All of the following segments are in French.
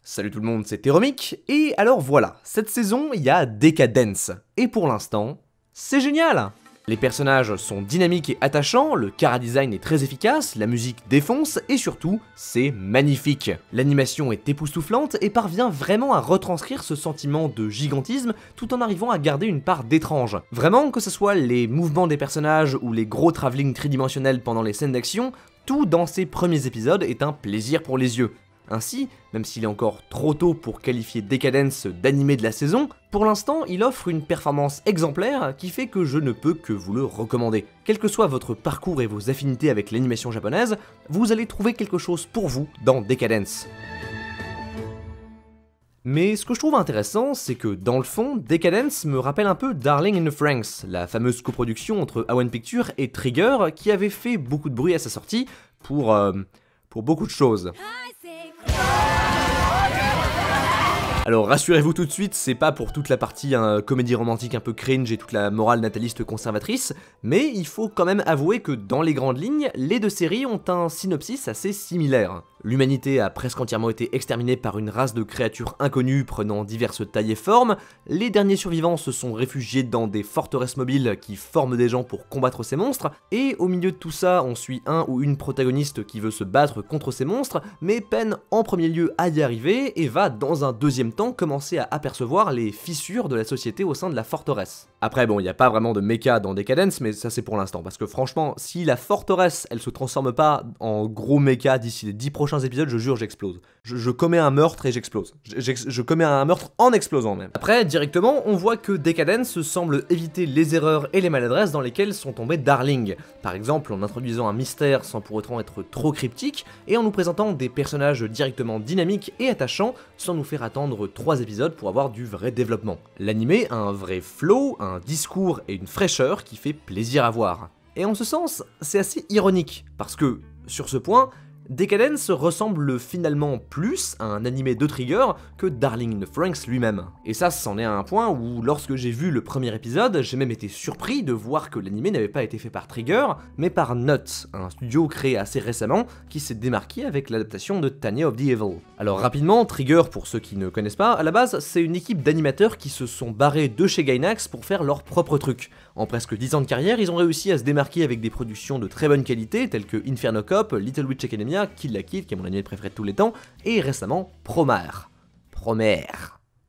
Salut tout le monde, c'est Teromic, et alors voilà, cette saison, il y a Decadence, et pour l'instant, c'est génial! Les personnages sont dynamiques et attachants, le chara-design est très efficace, la musique défonce, et surtout, c'est magnifique. L'animation est époustouflante et parvient vraiment à retranscrire ce sentiment de gigantisme tout en arrivant à garder une part d'étrange. Vraiment, que ce soit les mouvements des personnages ou les gros travelling tridimensionnels pendant les scènes d'action, tout dans ces premiers épisodes est un plaisir pour les yeux. Ainsi, même s'il est encore trop tôt pour qualifier Decadence d'animé de la saison, pour l'instant il offre une performance exemplaire qui fait que je ne peux que vous le recommander. Quel que soit votre parcours et vos affinités avec l'animation japonaise, vous allez trouver quelque chose pour vous dans Decadence. Mais ce que je trouve intéressant, c'est que dans le fond, Decadence me rappelle un peu Darling in the Franxx, la fameuse coproduction entre A1 Pictures et Trigger qui avait fait beaucoup de bruit à sa sortie pour beaucoup de choses. Alors rassurez-vous tout de suite, c'est pas pour toute la partie comédie romantique un peu cringe et toute la morale nataliste conservatrice, mais il faut quand même avouer que dans les grandes lignes, les deux séries ont un synopsis assez similaire. L'humanité a presque entièrement été exterminée par une race de créatures inconnues prenant diverses tailles et formes, les derniers survivants se sont réfugiés dans des forteresses mobiles qui forment des gens pour combattre ces monstres, et au milieu de tout ça, on suit un ou une protagoniste qui veut se battre contre ces monstres, mais peine en premier lieu à y arriver, et va dans un deuxième temps commencer à apercevoir les fissures de la société au sein de la forteresse. Après bon, il n'y a pas vraiment de méca dans Decadence, mais ça c'est pour l'instant, parce que franchement, si la forteresse, elle se transforme pas en gros méca d'ici les 10 prochains épisodes, je jure, j'explose. Je commets un meurtre et j'explose. Je commets un meurtre en explosant même. Après, directement, on voit que Decadence semble éviter les erreurs et les maladresses dans lesquelles sont tombés Darling. Par exemple, en introduisant un mystère sans pour autant être trop cryptique, et en nous présentant des personnages directement dynamiques et attachants, sans nous faire attendre 3 épisodes pour avoir du vrai développement. L'animé a un vrai flow, un discours et une fraîcheur qui fait plaisir à voir. Et en ce sens, c'est assez ironique, parce que, sur ce point, Decadence ressemble finalement plus à un animé de Trigger que Darling in the Franxx lui-même. Et ça, c'en est à un point où, lorsque j'ai vu le premier épisode, j'ai même été surpris de voir que l'animé n'avait pas été fait par Trigger, mais par Nut, un studio créé assez récemment qui s'est démarqué avec l'adaptation de Tanya of the Evil. Alors rapidement, Trigger, pour ceux qui ne connaissent pas, à la base, c'est une équipe d'animateurs qui se sont barrés de chez Gainax pour faire leur propre truc. En presque 10 ans de carrière, ils ont réussi à se démarquer avec des productions de très bonne qualité, telles que Inferno Cop, Little Witch Academia, Kill la Kill, qui est mon animé préféré de tous les temps, et récemment Promare.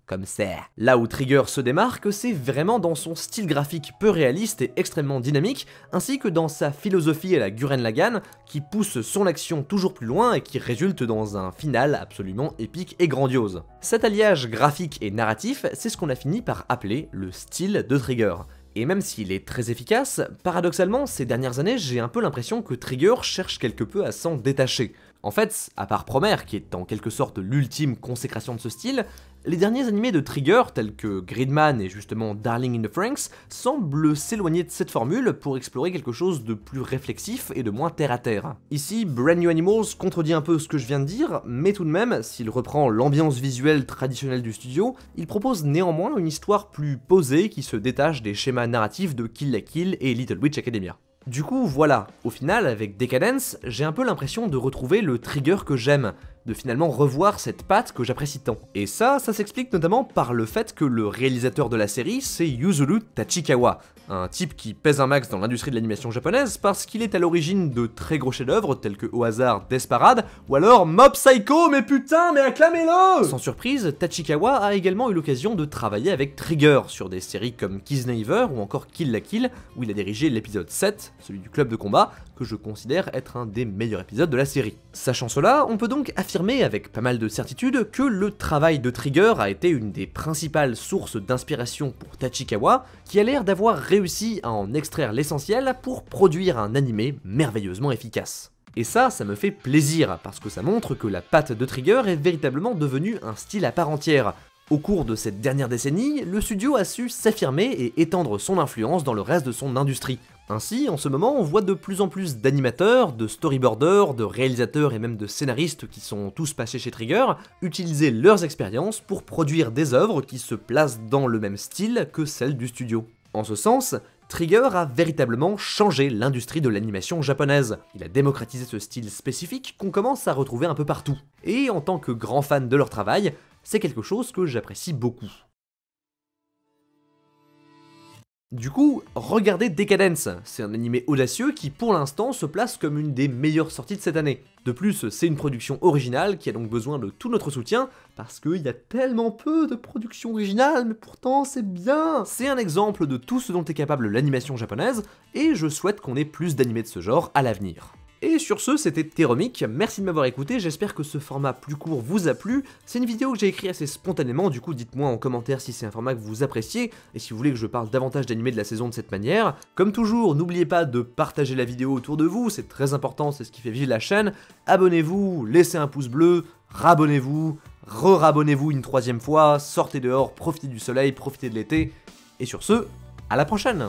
Comme ça. Là où Trigger se démarque, c'est vraiment dans son style graphique peu réaliste et extrêmement dynamique, ainsi que dans sa philosophie à la Gurren Lagann, qui pousse son action toujours plus loin et qui résulte dans un final absolument épique et grandiose. Cet alliage graphique et narratif, c'est ce qu'on a fini par appeler le style de Trigger. Et même s'il est très efficace, paradoxalement, ces dernières années, j'ai un peu l'impression que Trigger cherche quelque peu à s'en détacher. En fait, à part Promare, qui est en quelque sorte l'ultime consécration de ce style, les derniers animés de Trigger, tels que Gridman et justement Darling in the Franxx, semblent s'éloigner de cette formule pour explorer quelque chose de plus réflexif et de moins terre-à-terre. Ici, Brand New Animals contredit un peu ce que je viens de dire, mais tout de même, s'il reprend l'ambiance visuelle traditionnelle du studio, il propose néanmoins une histoire plus posée qui se détache des schémas narratifs de Kill la Kill et Little Witch Academia. Du coup, voilà, au final, avec Decadence, j'ai un peu l'impression de retrouver le Trigger que j'aime, de finalement revoir cette patte que j'apprécie tant. Et ça s'explique notamment par le fait que le réalisateur de la série, c'est Yuzuru Tachikawa, un type qui pèse un max dans l'industrie de l'animation japonaise parce qu'il est à l'origine de très gros chefs-d'œuvre tels que au hasard Death Parade ou alors Mob Psycho, mais putain, mais acclamez-le! Sans surprise, Tachikawa a également eu l'occasion de travailler avec Trigger sur des séries comme Kiss Neighbor ou encore Kill la Kill, où il a dirigé l'épisode 7, celui du club de combat, que je considère être un des meilleurs épisodes de la série. Sachant cela, on peut donc affirmer avec pas mal de certitude que le travail de Trigger a été une des principales sources d'inspiration pour Tachikawa, qui a l'air d'avoir réussi à en extraire l'essentiel pour produire un animé merveilleusement efficace. Et ça me fait plaisir, parce que ça montre que la patte de Trigger est véritablement devenue un style à part entière. Au cours de cette dernière décennie, le studio a su s'affirmer et étendre son influence dans le reste de son industrie. Ainsi, en ce moment, on voit de plus en plus d'animateurs, de storyboarders, de réalisateurs et même de scénaristes qui sont tous passés chez Trigger, utiliser leurs expériences pour produire des œuvres qui se placent dans le même style que celles du studio. En ce sens, Trigger a véritablement changé l'industrie de l'animation japonaise. Il a démocratisé ce style spécifique qu'on commence à retrouver un peu partout. Et en tant que grand fan de leur travail, c'est quelque chose que j'apprécie beaucoup. Du coup, regardez Decadence, c'est un animé audacieux qui pour l'instant se place comme une des meilleures sorties de cette année. De plus, c'est une production originale qui a donc besoin de tout notre soutien, parce qu'il y a tellement peu de productions originales, mais pourtant c'est bien. C'est un exemple de tout ce dont est capable l'animation japonaise, et je souhaite qu'on ait plus d'animés de ce genre à l'avenir. Et sur ce, c'était Théromique, merci de m'avoir écouté, j'espère que ce format plus court vous a plu. C'est une vidéo que j'ai écrite assez spontanément, du coup dites-moi en commentaire si c'est un format que vous appréciez, et si vous voulez que je parle davantage d'animés de la saison de cette manière. Comme toujours, n'oubliez pas de partager la vidéo autour de vous, c'est très important, c'est ce qui fait vivre la chaîne. Abonnez-vous, laissez un pouce bleu, rabonnez-vous, re-rabonnez-vous une troisième fois, sortez dehors, profitez du soleil, profitez de l'été, et sur ce, à la prochaine!